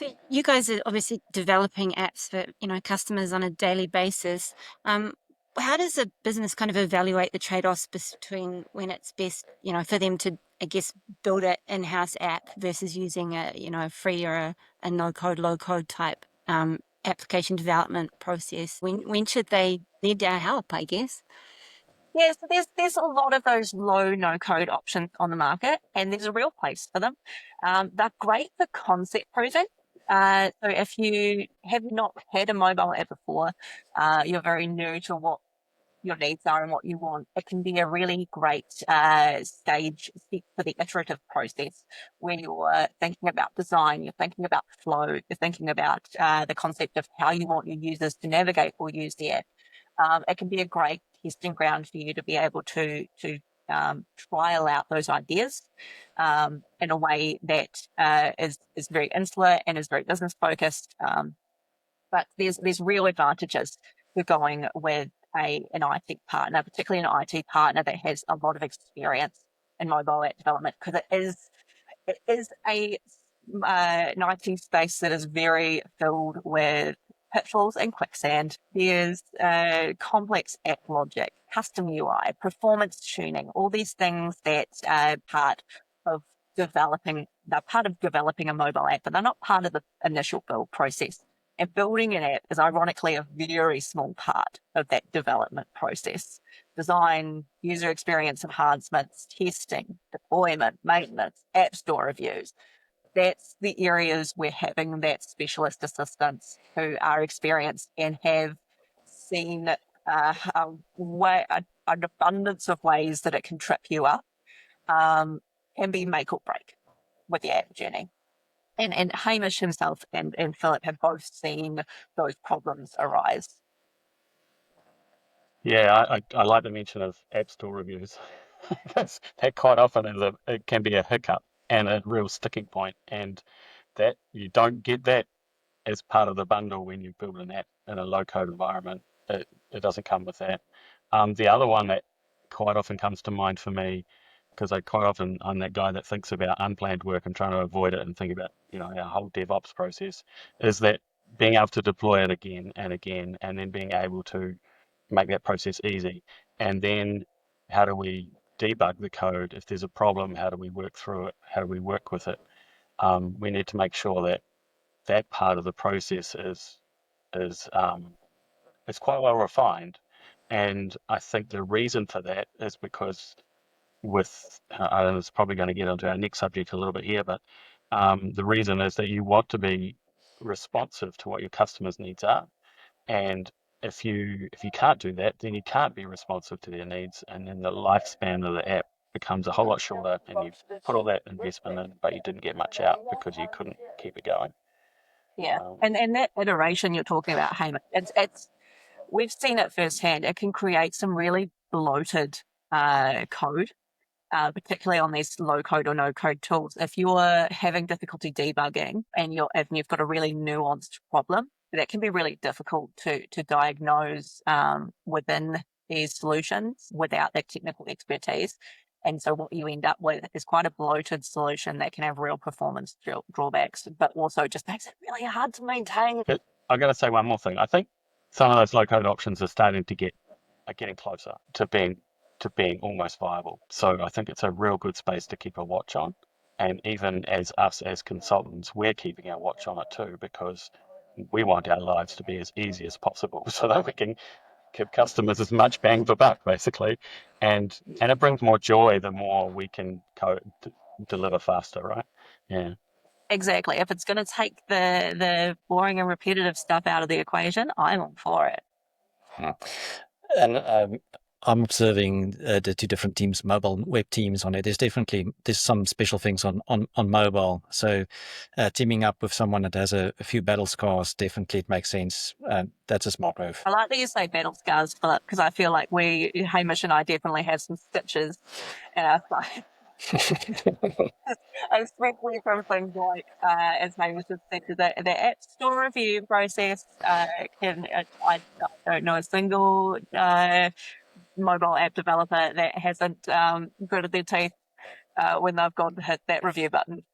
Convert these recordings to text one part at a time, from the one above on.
So you guys are obviously developing apps for, customers on a daily basis. Um, how does a business kind of evaluate the trade-offs between when it's best, for them to, I guess, build an in-house app versus using a free or a no-code, low-code type application development process? When should they need our help, I guess? Yeah, so there's a lot of those low no code options on the market, and there's a real place for them. They're great for concept proving. So if you have not had a mobile app before, you're very new to what your needs are and what you want, it can be a really great stage step for the iterative process where you're thinking about design, you're thinking about flow, you're thinking about the concept of how you want your users to navigate or use the app. It can be a great testing ground for you to be able to trial out those ideas in a way that is very insular and is very business focused. But there's real advantages to going with an IT partner, particularly an IT partner that has a lot of experience in mobile app development, because it is an IT space that is very filled with pitfalls and quicksand. There's complex app logic, custom UI, performance tuning, all these things that are part of developing a mobile app, but they're not part of the initial build process. And building an app is ironically a very small part of that development process. Design, user experience enhancements, testing, deployment, maintenance, app store reviews. That's the areas where having that specialist assistants who are experienced and have seen an abundance of ways that it can trip you up can be make or break with the app journey. And Hamish himself and Philip have both seen those problems arise. Yeah, I like the mention of App Store reviews. That quite often it can be a hiccup and a real sticking point, and that you don't get that as part of the bundle when you build an app in a low code environment. It doesn't come with that. The other one that quite often comes to mind for me, because I quite often I'm that guy that thinks about unplanned work and trying to avoid it and think about our whole DevOps process, is that being able to deploy it again and again, and then being able to make that process easy, and then how do we debug the code if there's a problem? How do we work through it? How do we work with it? We need to make sure that that part of the process is is quite well refined. And I think the reason for that is because I was probably going to get onto our next subject a little bit here, but the reason is that you want to be responsive to what your customers' needs are. And if you can't do that, then you can't be responsive to their needs, and then the lifespan of the app becomes a whole lot shorter, and you put all that investment in, but you didn't get much out because you couldn't keep it going. Yeah, Um, and that iteration you're talking about, Hamish, it's we've seen it firsthand. It can create some really bloated code, particularly on these low code or no code tools. If you're having difficulty debugging and you've got a really nuanced problem, that can be really difficult to diagnose within these solutions without that technical expertise. And so what you end up with is quite a bloated solution that can have real performance drawbacks, but also just makes it really hard to maintain. but I got to say one more thing. I think some of those low code options are getting closer to being almost viable. So I think it's a real good space to keep a watch on. And even as us as consultants, we're keeping our watch on it too, because we want our lives to be as easy as possible so that we can give customers as much bang for buck, basically. And it brings more joy the more we can deliver faster, right? Yeah. Exactly. If it's going to take the boring and repetitive stuff out of the equation, I'm all for it. And I'm observing the two different teams, mobile and web teams on it. There's some special things on mobile. So teaming up with someone that has a few battle scars, definitely it makes sense. That's a smart move. I like that you say battle scars, Philip, because I feel like Hamish and I definitely have some stitches in our side. Especially from things like, as Hamish has said, the app store review process I don't know a single mobile app developer that hasn't gritted their teeth when they've gone to hit that review button.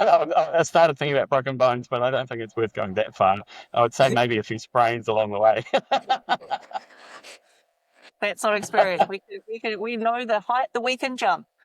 I started thinking about broken bones, but I don't think it's worth going that far. I would say maybe a few sprains along the way. That's our experience. We know the height that we can jump.